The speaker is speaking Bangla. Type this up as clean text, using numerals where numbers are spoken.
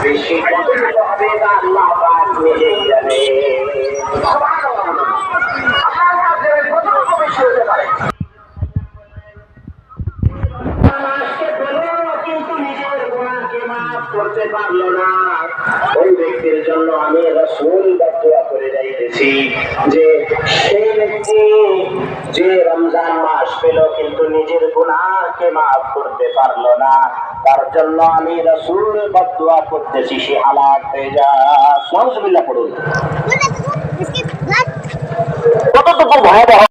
বেশি হবে আল্লাহ পাক নিজেই জানে। করতে পারলো না, ওই ব্যক্তির জন্য আমি রাসূল দোয়া করে যাইতেছি যে সেই ব্যক্তি যে রমজান মাস পেল কিন্তু নিজের গুনাহকে মাফ করতে পারলো না, তার জন্য আমি রাসূল দোয়া করতেছি সে হালাক হয়ে যায়। নাউজুবিল্লাহ পড়ুন। কতটুকু ভয়াবহ